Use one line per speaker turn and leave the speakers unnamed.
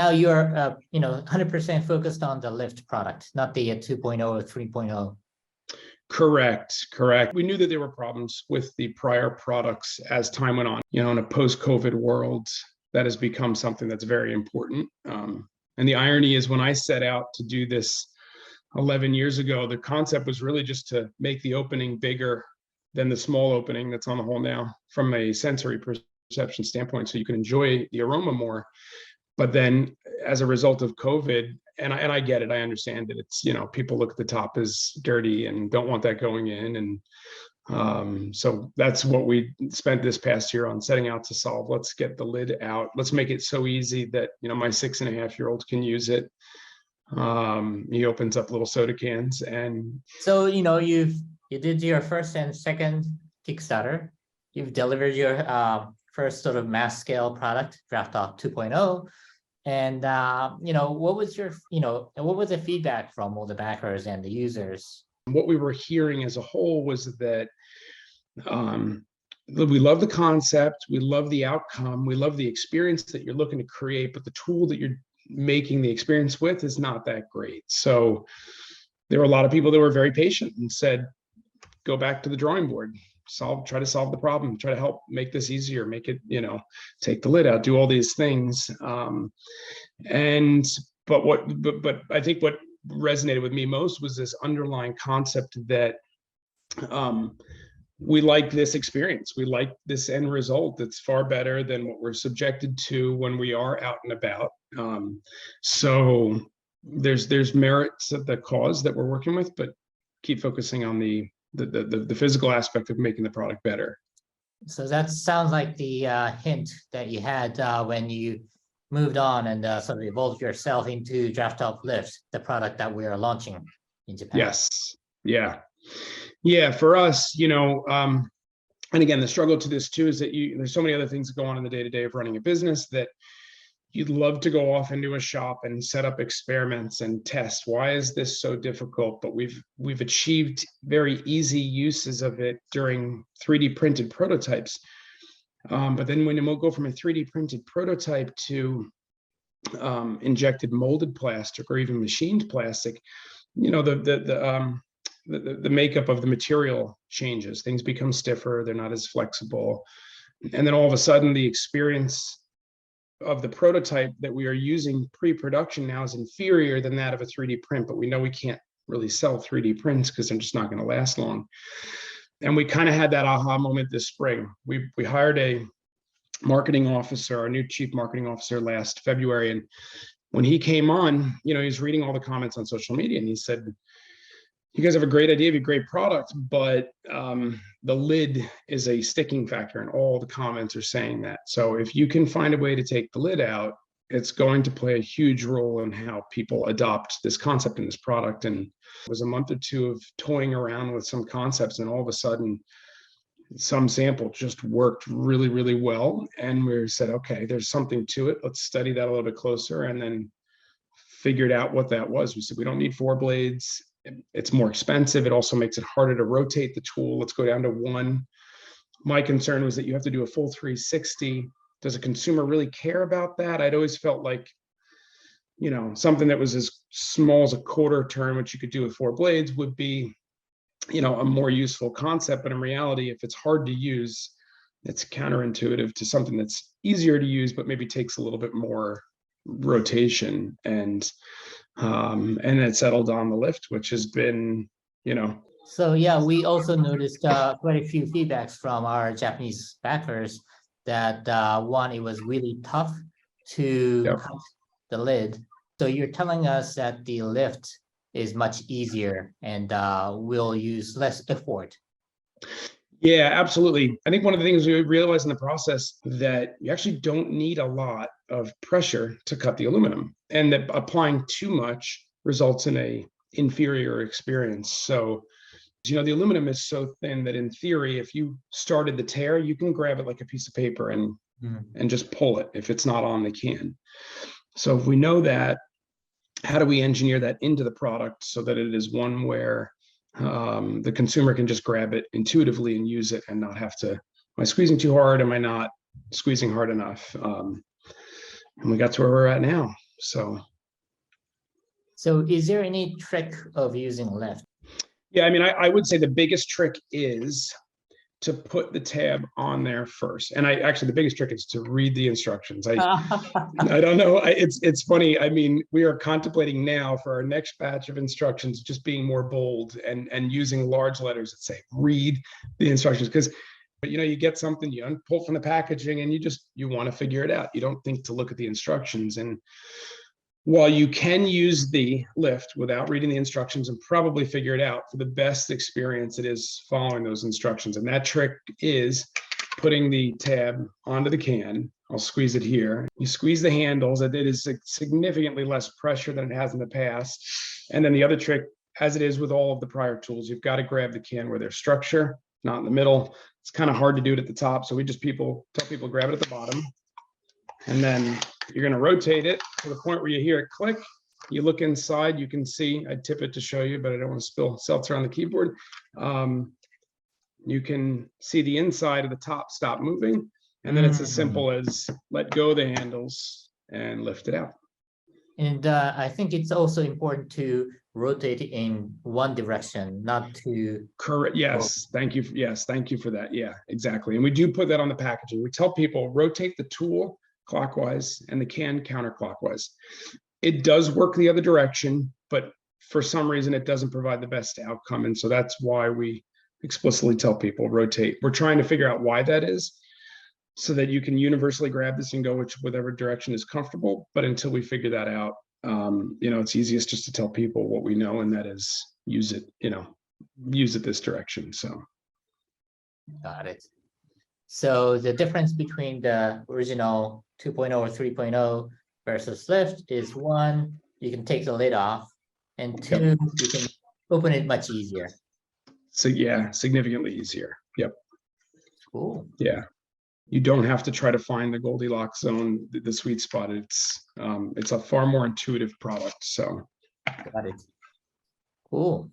now you're 100% focused on the LIFT product, not the 2.0 or 3.0.
Correct. We knew that there were problems with the prior products as time went on. In a post-COVID world, that has become something that's very important. And the irony is, when I set out to do this 11 years ago, the concept was really just to make the opening bigger than the small opening that's on the hole now from a sensory perception standpoint, so you can enjoy the aroma more. But then as a result of COVID, and I get it, I understand it. It's, people look at the top as dirty and don't want that going in. And so that's what we spent this past year on, setting out to solve. Let's get the lid out. Let's make it so easy that, my 6.5-year-old can use it. He opens up little soda cans. And
so, you did your first and second Kickstarter. You've delivered your first sort of mass scale product, Draft 2.0. And, what was the feedback from all the backers and the users?
What we were hearing as a whole was that we love the concept, we love the outcome, we love the experience that you're looking to create, but the tool that you're making the experience with is not that great. So there were a lot of people that were very patient and said, go back to the drawing board. Try to solve the problem, try to help make this easier, make it, take the lid out, do all these things. But I think what resonated with me most was this underlying concept that we like this experience. We like this end result that's far better than what we're subjected to when we are out and about. So there's merits of the cause that we're working with, but keep focusing on the physical aspect of making the product better.
So that sounds like the hint that you had when you moved on and sort of evolved yourself into Draft LIFT, the product that we are launching in Japan.
Yes. Yeah. For us, and again, the struggle to this too is that there's so many other things that go on in the day-to-day of running a business that you'd love to go off into a shop and set up experiments and test. Why is this so difficult? But we've achieved very easy uses of it during 3D printed prototypes. But then when we'll go from a 3D printed prototype to injected molded plastic or even machined plastic, the makeup of the material changes. Things become stiffer. They're not as flexible. And then all of a sudden, the experience of the prototype that we are using pre-production now is inferior than that of a 3D print, but we know we can't really sell 3D prints because they're just not going to last long. And we kind of had that aha moment this spring. We hired a marketing officer, our new chief marketing officer, last February. And when he came on, he was reading all the comments on social media, and he said, you guys have a great idea, you have a great product, but the lid is a sticking factor, and all the comments are saying that. So if you can find a way to take the lid out, it's going to play a huge role in how people adopt this concept in this product. And it was a month or two of toying around with some concepts, and all of a sudden, some sample just worked really, really well. And we said, okay, there's something to it. Let's study that a little bit closer, and then figured out what that was. We said, we don't need 4 blades. It's more expensive. It also makes it harder to rotate the tool. Let's go down to 1. My concern was that you have to do a full 360. Does a consumer really care about that? I'd always felt like, something that was as small as a quarter turn, which you could do with 4 blades, would be, a more useful concept. But in reality, if it's hard to use, it's counterintuitive to something that's easier to use, but maybe takes a little bit more rotation. And it settled on the LIFT, which has been,
So yeah, we also noticed quite a few feedbacks from our Japanese backers that one, it was really tough to cut the lid. So you're telling us that the LIFT is much easier and will use less effort.
Yeah, absolutely. I think one of the things we realized in the process that you actually don't need a lot of pressure to cut the aluminum, and that applying too much results in a inferior experience. So, the aluminum is so thin that in theory, if you started the tear, you can grab it like a piece of paper and just pull it if it's not on the can. So if we know that, how do we engineer that into the product so that it is one where the consumer can just grab it intuitively and use it and not have to, am I squeezing too hard? Am I not squeezing hard enough? And we got to where we're at now. So
is there any trick of using LIFT?
yeah, I mean, I would say the biggest trick is to put the tab on there first. And actually the biggest trick is to read the instructions. I don't know. It's funny. I mean, we are contemplating now for our next batch of instructions, just being more bold and using large letters that say, read the instructions. Because, you know, you get something, you unpull from the packaging and you want to figure it out. You don't think to look at the instructions. And while you can use the LIFT without reading the instructions and probably figure it out, for the best experience, it is following those instructions. And that trick is putting the tab onto the can. I'll squeeze it here. You squeeze the handles, and it is significantly less pressure than it has in the past. And then the other trick, as it is with all of the prior tools, you've got to grab the can where there's structure, not in the middle. It's kind of hard to do it at the top. So we just tell people grab it at the bottom. And then you're going to rotate it to the point where you hear it click. You look inside, you can see, I tip it to show you, but I don't want to spill seltzer on the keyboard. You can see the inside of the top stop moving. And then it's as simple as let go of the handles and lift it out.
And I think it's also important to rotate it in one direction, not to.
Correct. Yes. Thank you. Yes. Thank you for that. Yeah, exactly. And we do put that on the packaging. We tell people rotate the tool clockwise and the can counterclockwise. It does work the other direction, but for some reason it doesn't provide the best outcome. And so that's why we explicitly tell people rotate. We're trying to figure out why that is, so that you can universally grab this and go whichever direction is comfortable. But until we figure that out, you know, it's easiest just to tell people what we know, and that is use it, you know, use it this direction. So
got it. So the difference between the original 2.0 or 3.0 versus LIFT is, one, you can take the lid off, and two, you can open it much easier.
So yeah, significantly easier. Yep.
Cool.
Yeah. You don't have to try to find the Goldilocks zone, the sweet spot. It's a far more intuitive product. So
got it. Cool.